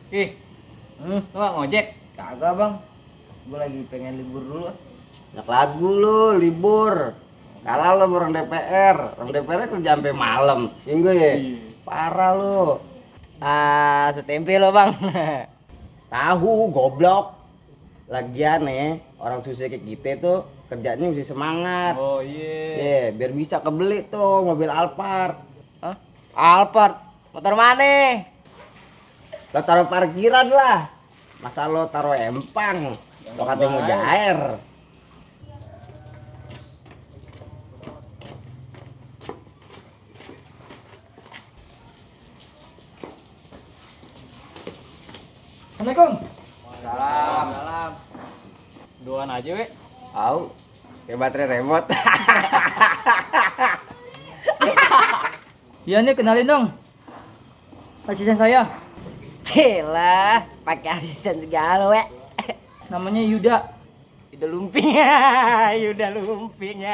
Ih, lu gak ngojek? Kagak bang, gue lagi pengen libur dulu. Nak lagu lu, libur. Kalah lo orang DPR. Orang DPR kerja sampai malam. Minggu ya? Parah lu. Setempe lo bang. Tahu goblok. Lagian nih, orang susah kayak kita tuh kerjanya mesti semangat. Oh iya. Biar bisa kebeli tuh mobil Alphard. Hah? Alphard? Motor mana? Lo taruh parkiran lah. Masa lo taruh empang? Lo katanya mau jair. Assalamualaikum. Salam. Duaan aja, we. Tahu. Kayak baterai remote. Iya nih, kenalin dong. Asisten saya. Celah, pakai asisten segala, we. Namanya Yuda. Yuda Lumping. Yuda Lumping.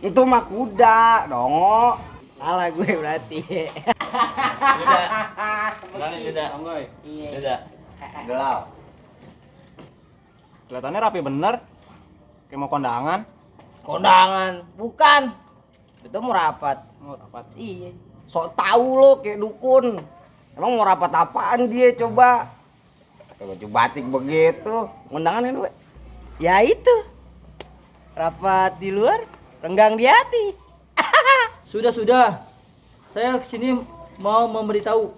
Itu mah kuda, dong. Salah gue berarti. Yuda. Kenalin Yuda. Onggoy. Yuda. Gelau. Kelihatannya rapi bener. Kayak mau kondangan. Kondangan, bukan. Itu mau rapat. Oh, rapat. Iya. Sok tahu lo kayak dukun. Emang mau rapat apaan dia coba? Pakai baju batik begitu. Undangan kan, we? Ya itu. Rapat di luar, renggang di hati. Sudah. Saya kesini mau memberitahu.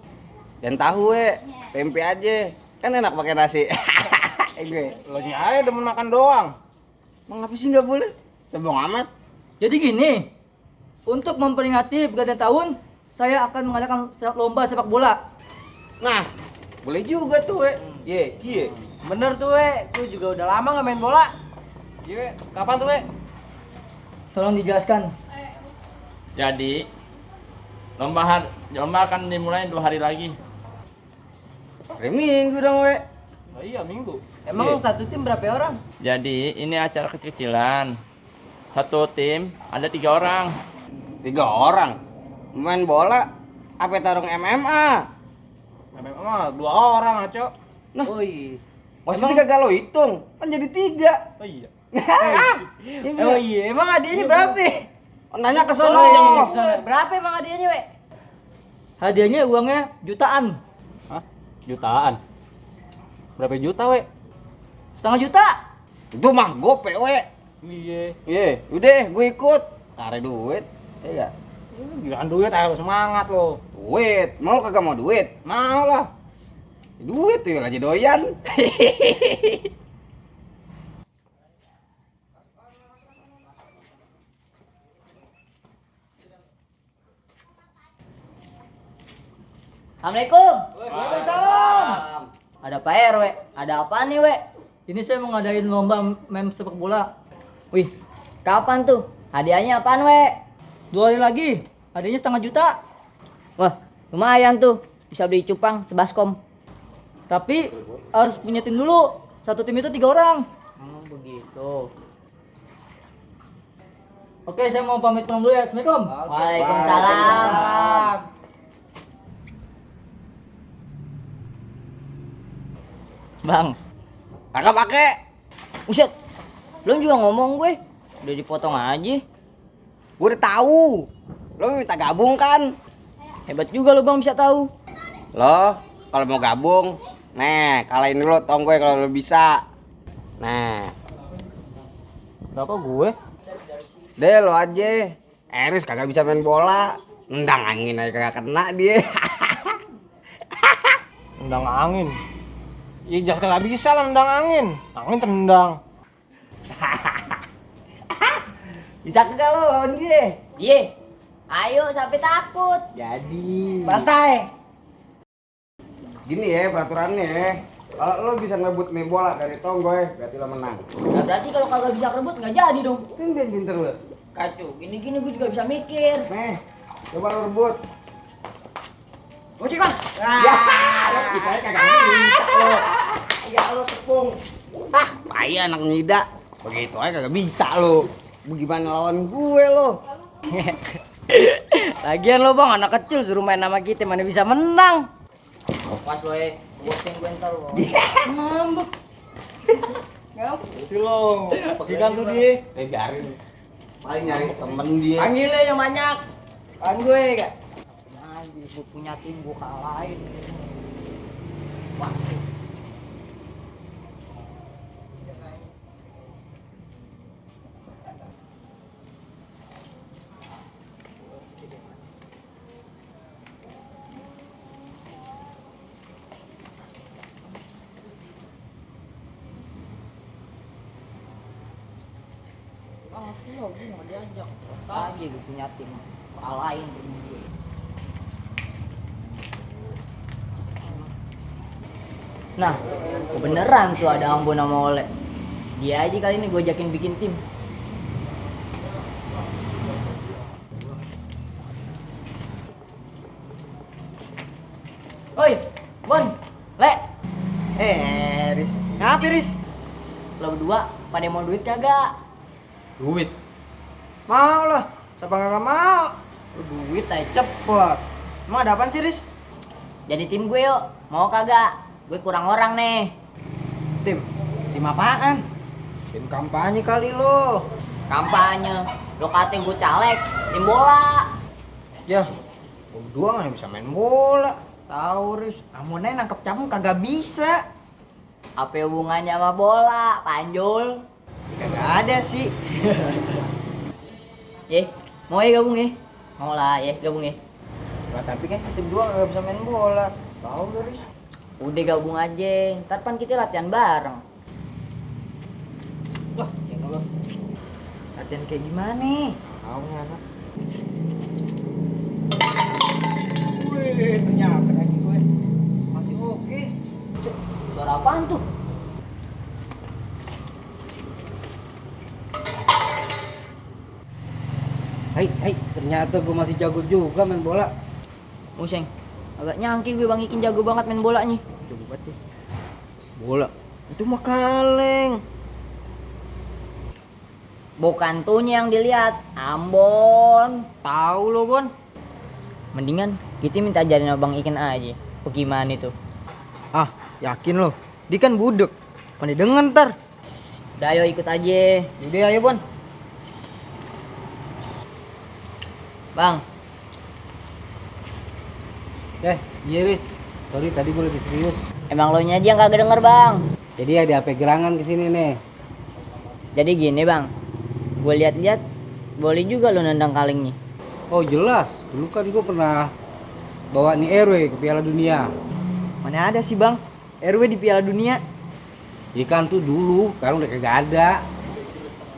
Dan tahu, we. Tempe aja. Kan enak pakai nasi. Gue. Lo aja demen makan doang. Emang apa sih nggak boleh? Sombong amat. Jadi gini, untuk memperingati pergantian tahun, saya akan mengadakan lomba sepak bola. Nah, boleh juga tuh, we. Iya. Bener tuh, we. Gue juga udah lama nggak main bola. Iya, we. Kapan tuh, we? Tolong dijelaskan. Jadi lomba akan dimulai 2 hari lagi. Hari Minggu dong, we. Oh iya, Minggu. Emang satu tim berapa orang? Jadi ini acara kecil-kecilan. Satu tim ada 3 orang. 3 orang. Main bola apa taruh MMA? Memang 2 orang, Aco. Nah. Oh iya. Maksudnya kagak lo hitung. Kan jadi 3. Oh iya. Oh iya, emang hadiahnya berapa? Nanya ke sono. Berapa emang hadiahnya, we? Hadiahnya uangnya jutaan. Hah? Jutaan. Berapa juta, we? Setengah juta. Itu mah gope, we. Iya. Iya, udah gue ikut. Kare duit. Iya. Giliran duit ayo semangat lo. Duit. Mau kagak mau duit? Mau lah. Duit tuh aja doyan. Assalamualaikum. Waalaikumsalam. Ada Pak RW. Ada apa nih, we? Ini saya mau ngadain lomba mem sepak bola. Wih, kapan tuh? Hadiahnya apaan, we? 2 hari lagi. Hadiahnya setengah juta. Wah, lumayan tuh. Bisa beli cupang sebaskom. Tapi harus punya tim dulu. Satu tim itu 3 orang. Begitu. Oke, saya mau pamit pulang dulu ya. Assalamualaikum. Waalaikumsalam. Bang, Kagak pakai. buset. Belum juga ngomong gue. Udah dipotong aja. Gue udah tahu. Lo minta gabung kan? Hebat juga lo bang bisa tahu. Lo kalau mau gabung, nih kalahin dulu tong gue kalau lo bisa. Nah, Berapa gue? deh lo aja. Eris kagak bisa main bola. Nendang angin aja kagak kena dia. Nendang angin. Ya jelas kagak bisa lah nendang angin. Angin tendang. Bisa kagak lo lawan dia? Iya. Ayo sampai takut. Jadi. Pantai. Gini ya peraturannya. Kalau lo bisa ngebut nih bola dari tong gue, berarti lo menang. Nah, berarti kalau kagak bisa kerebut nggak jadi dong. Kan biar pinter lo. Kacau. Gini-gini gue juga bisa mikir. Nih, coba lo rebut. Gocek bang. Ya, lo kita kagak bisa lo. Ya lo tepung. Ah, payah anak nyida. Begitu aja kagak bisa lo. Bagaimana lawan gue lo? Lagian lo bang anak kecil suruh main sama kita mana bisa menang. Mas lo bosin gue ntar lo. Ngambek. Si lo, pakai kan tuh dia. Biarin. Paling nyari temen dia. Panggil deh yang banyak. Kan gue gak. Aja gue punya tim gue kalahin. Pasti. Gue mau diajak. Aja gue punya tim kalahin tim gue. Nah, beneran tuh ada Ambon sama Ole. Dia aja kali ini gue ajakin bikin tim. Oi, Bon, Le. Riz. Ngapa Riz? Lo berdua pada mau duit kagak? Duit. Mau lah. Siapa nggak mau? Duit aja cepet. Emang ada apaan sih Riz? Jadi tim gue yuk, mau kagak? Gue kurang orang nih. Tim? Tim apaan? Tim kampanye kali lo. Kampanye, lo katain gue caleg, tim bola. Ya, lo berdua nggak bisa main bola. Tahu Riz, amunnya nangkep capung kagak bisa. Apa hubungannya sama bola, Panjul? Kagak ada sih. Ye, mau ya gabung ya? Mau lah ya, gabung ya. Nah, tapi kan tim dua nggak bisa main bola. Tahu lo Riz? Udah gabung aja, ntar pan kita latihan bareng. Wah, yang ngelos. Latihan kayak gimana? Tahu nih anak. Wih, ternyata kaki gue masih oke. Suara apaan tuh? Hai, ternyata gue masih jago juga main bola. Museng, agak nyangki gue Bang Ikin jago banget main bolanya. Jago banget deh. Bola, itu mah kaleng. Bukan tuhnya yang dilihat, Ambon. Tahu lo, Bon. Mendingan kita minta ajarin sama Bang Ikin aja. Bagaimana itu? Ah, yakin lo. Dia kan budek. Pandai denger ntar. Udah ayo ikut aja. Yaudah ayo, Bon. Bang, Iya Riz, sorry tadi gue lagi serius. emang lo nya aja yang kagak denger Bang. Jadi ada HP gerangan kesini nih. Jadi gini Bang, gue lihat-lihat boleh juga lo nendang kalengnya. Oh jelas, dulu kan gue pernah bawa nih RW ke Piala Dunia. Mana ada sih, Bang? RW di Piala Dunia. Ikan tuh dulu, sekarang udah kagak ada.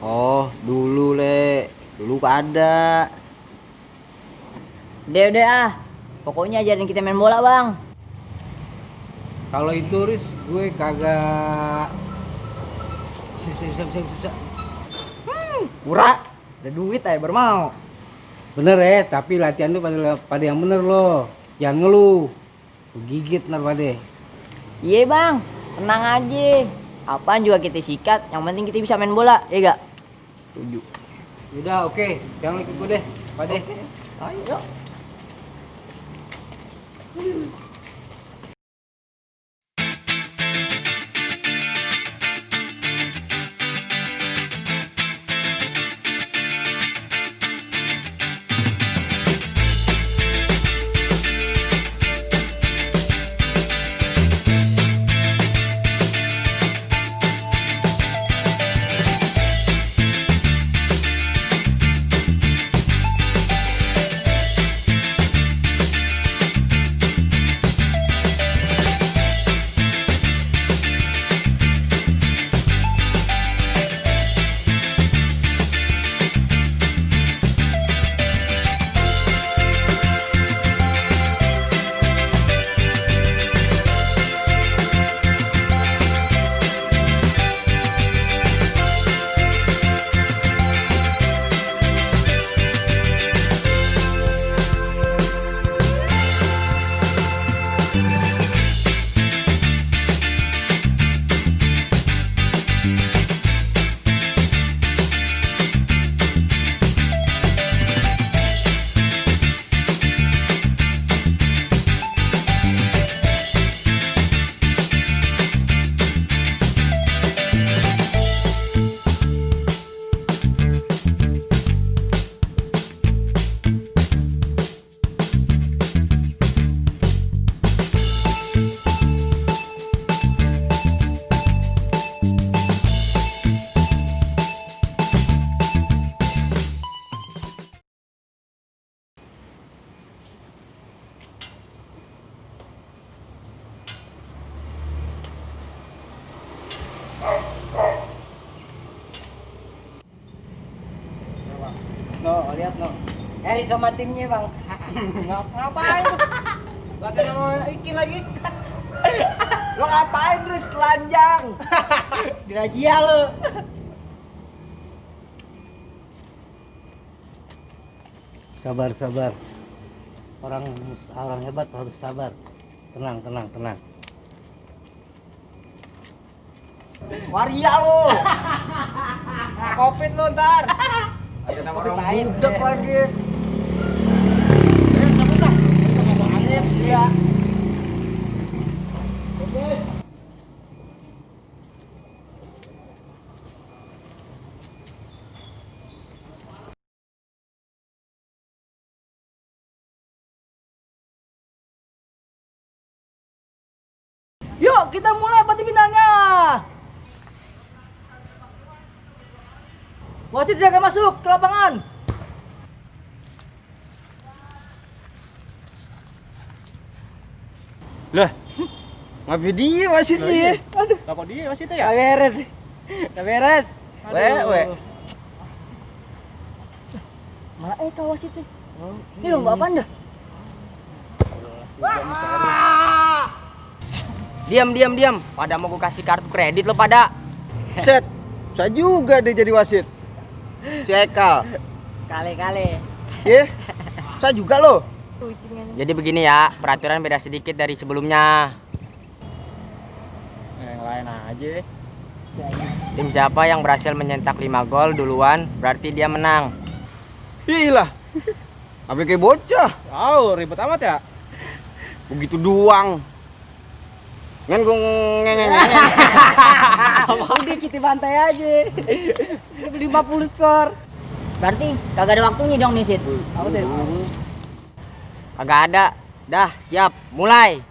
Oh, dulu Le. Dulu ada. Udah ah, pokoknya ajarin kita main bola Bang. Kalau itu Riz, gue kagak. Bisa. Pura. Ada duit aja baru mau. Bener ya, tapi latihan tuh pada yang bener loh. Jangan ngeluh. Lu gigit ntar pada. Iya Bang, tenang aja. Apaan juga kita sikat, yang penting kita bisa main bola, ya gak? Setuju. Udah oke, jangan ikut gue deh, Pade. Ayo. Aris sama timnya, Bang. Ngapain? Latihan sama Ikin lagi. Lo ngapain Riz telanjang? Dirajia lo. Sabar, sabar. Orang hebat harus sabar. Tenang, tenang, tenang. Waria lo. Covid lu ntar. Ada nama orang budak lagi. Cabut lah. Kita masuk angin. Iya. Yuk, kita mulai badmintonnya. Wasit jangan masuk ke lapangan. Lah, ngapain dia wasitnya? Aduh, Lah kok dia wasitnya gak beres. Gak beres. We. Malah kau wasitnya. Ini lomba apaan dah? Diam. Pada mau gue kasih kartu kredit lo pada. Set, saya juga dia jadi wasit. Si Ekal. Kali-kali. Saya juga loh. Jadi begini ya, peraturan beda sedikit dari sebelumnya. Yang lain aja. Tim siapa yang berhasil mencetak 5 gol duluan berarti dia menang. Iyalah. Apa kayak bocah? Ribet amat ya. Begitu doang. Ngeng. Udah kita bantai aja. 50 skor. Berarti kagak ada waktunya dong nih, Sid. Apa sih? Kagak ada. Dah, siap. Mulai.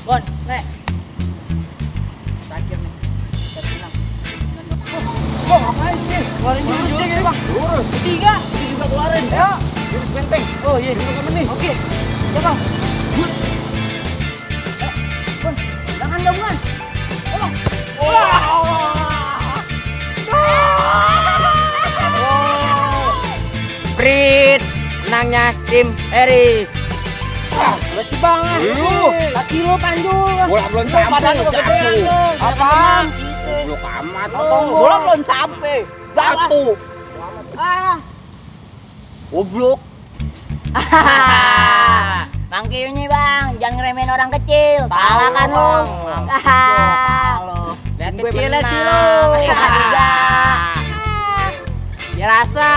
Bon, Le. Terakhir nih. Tersenang. Oh, ngapain sih? Keluarin jurus deh, Bang. Jurus. Ketiga. Ini juga keluarin. Ya. Jurus benteng. Oh iya. Jurus apa nih? Oke. Ya, Bang. Bon, tangan gabungan. Ya, Bang. Prit, menangnya tim Eris. Masih banget. Kaki lo panjul. Bola belum sampai. Badan lo kegedean lo. Apaan? Belum amat. Bola belum sampai. Jatuh. Goblok. Bang Kiyo nih, Bang, jangan ngeremehin orang kecil. Kalah kan lo. Kalah. Lihat Gue kecilnya sih menang. lo. Biar rasa.